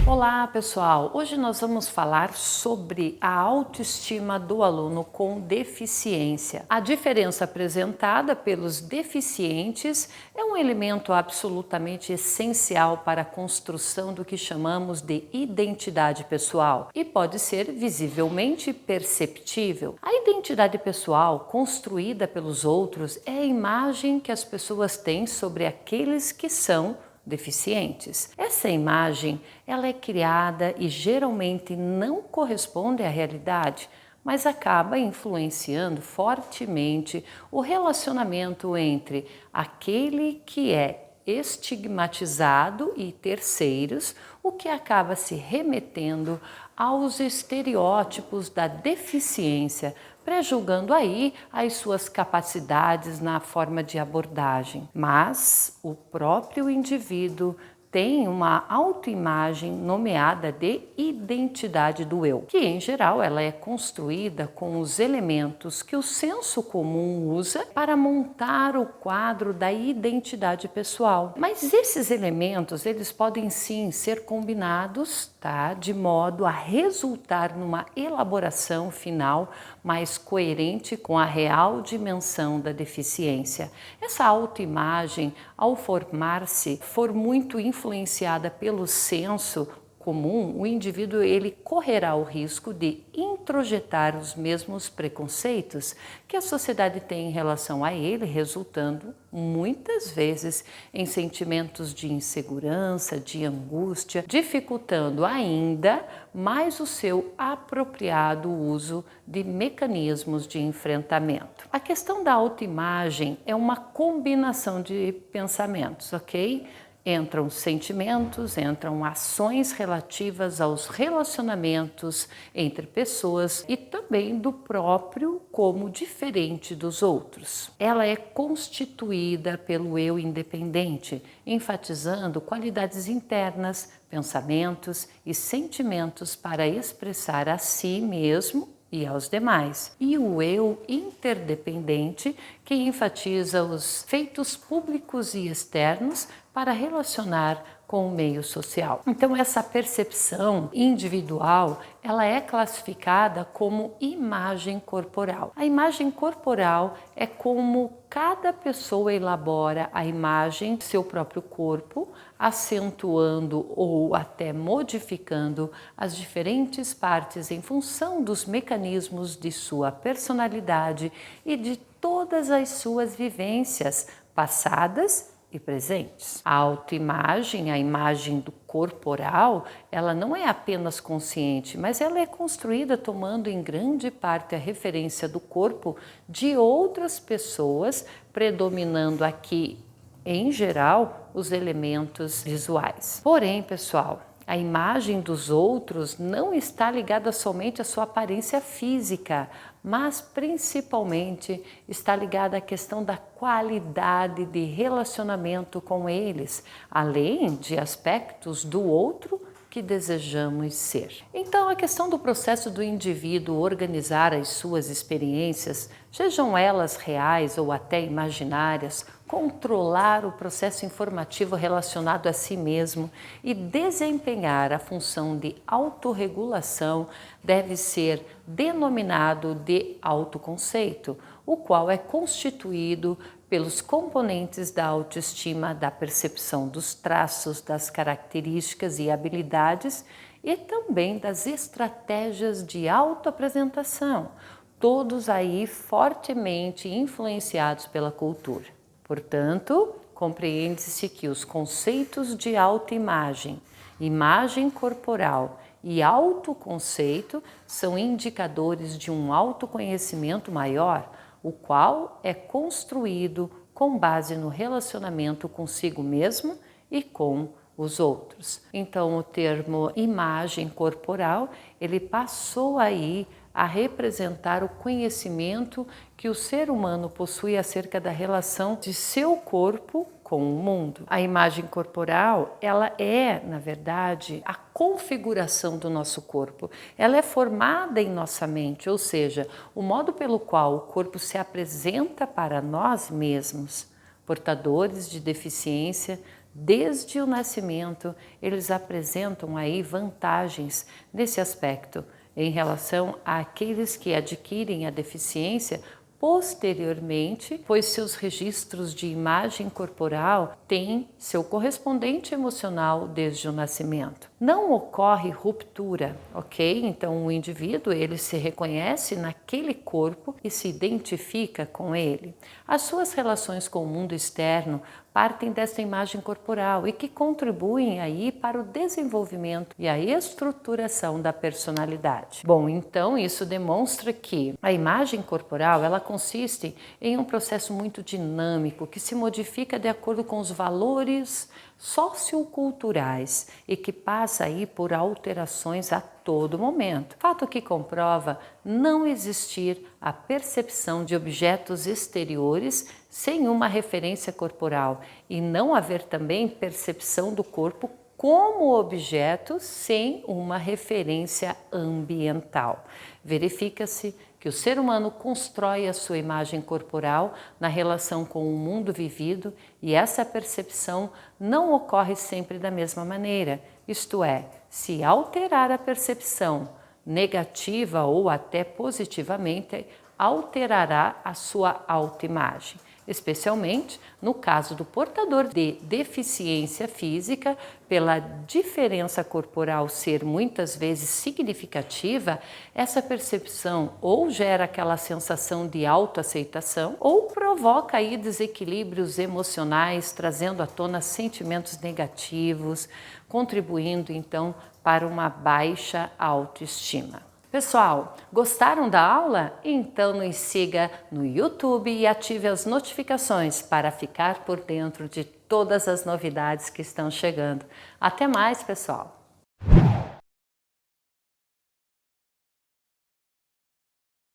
Olá, pessoal! Hoje nós vamos falar sobre a autoestima do aluno com deficiência. A diferença apresentada pelos deficientes é um elemento absolutamente essencial para a construção do que chamamos de identidade pessoal e pode ser visivelmente perceptível. A identidade pessoal construída pelos outros é a imagem que as pessoas têm sobre aqueles que são deficientes. Essa imagem, ela é criada e geralmente não corresponde à realidade, mas acaba influenciando fortemente o relacionamento entre aquele que é estigmatizado e terceiros, o que acaba se remetendo aos estereótipos da deficiência, prejulgando aí as suas capacidades na forma de abordagem. Mas o próprio indivíduo tem uma autoimagem nomeada de identidade do eu, que em geral ela é construída com os elementos que o senso comum usa para montar o quadro da identidade pessoal. Mas esses elementos, eles podem sim ser combinados, tá, de modo a resultar numa elaboração final mais coerente com a real dimensão da deficiência. Essa autoimagem, ao formar-se, for muito influenciada pelo senso comum, o indivíduo ele correrá o risco de introjetar os mesmos preconceitos que a sociedade tem em relação a ele, resultando muitas vezes em sentimentos de insegurança, de angústia, dificultando ainda mais o seu apropriado uso de mecanismos de enfrentamento. A questão da autoimagem é uma combinação de pensamentos, ok? Entram sentimentos, entram ações relativas aos relacionamentos entre pessoas e também do próprio como diferente dos outros. Ela é constituída pelo eu independente, enfatizando qualidades internas, pensamentos e sentimentos para expressar a si mesmo e aos demais. E o eu interdependente, que enfatiza os feitos públicos e externos para relacionar com o meio social. Então essa percepção individual, ela é classificada como imagem corporal. A imagem corporal é como cada pessoa elabora a imagem do seu próprio corpo, acentuando ou até modificando as diferentes partes em função dos mecanismos de sua personalidade e de todas as suas vivências passadas e presentes. A autoimagem, a imagem do corporal, ela não é apenas consciente, mas ela é construída tomando em grande parte a referência do corpo de outras pessoas, predominando aqui, em geral, os elementos visuais. Porém, pessoal, a imagem dos outros não está ligada somente à sua aparência física, mas principalmente está ligada à questão da qualidade de relacionamento com eles, além de aspectos do outro que desejamos ser. Então, a questão do processo do indivíduo organizar as suas experiências, sejam elas reais ou até imaginárias, controlar o processo informativo relacionado a si mesmo e desempenhar a função de autorregulação deve ser denominado de autoconceito, o qual é constituído pelos componentes da autoestima, da percepção dos traços, das características e habilidades e também das estratégias de autoapresentação, todos aí fortemente influenciados pela cultura. Portanto, compreende-se que os conceitos de autoimagem, imagem corporal e autoconceito são indicadores de um autoconhecimento maior, o qual é construído com base no relacionamento consigo mesmo e com os outros. Então, o termo imagem corporal, ele passou aí a representar o conhecimento que o ser humano possui acerca da relação de seu corpo com o mundo. A imagem corporal, ela é, na verdade, a configuração do nosso corpo. Ela é formada em nossa mente, ou seja, o modo pelo qual o corpo se apresenta para nós mesmos. Portadores de deficiência desde o nascimento, eles apresentam aí vantagens nesse aspecto em relação àqueles que adquirem a deficiência posteriormente, pois seus registros de imagem corporal têm seu correspondente emocional desde o nascimento. Não ocorre ruptura, ok? Então o indivíduo ele se reconhece naquele corpo e se identifica com ele. As suas relações com o mundo externo partem desta imagem corporal e que contribuem aí para o desenvolvimento e a estruturação da personalidade. Bom, então isso demonstra que a imagem corporal ela consiste em um processo muito dinâmico que se modifica de acordo com os valores socioculturais e que passa aí por alterações a todo momento. Fato que comprova não existir a percepção de objetos exteriores sem uma referência corporal e não haver também percepção do corpo como objeto sem uma referência ambiental. Verifica-se que o ser humano constrói a sua imagem corporal na relação com o mundo vivido e essa percepção não ocorre sempre da mesma maneira, isto é, se alterar a percepção negativa ou até positivamente, alterará a sua autoimagem. Especialmente no caso do portador de deficiência física, pela diferença corporal ser muitas vezes significativa, essa percepção ou gera aquela sensação de autoaceitação ou provoca aí desequilíbrios emocionais, trazendo à tona sentimentos negativos, contribuindo então para uma baixa autoestima. Pessoal, gostaram da aula? Então nos siga no YouTube e ative as notificações para ficar por dentro de todas as novidades que estão chegando. Até mais, pessoal!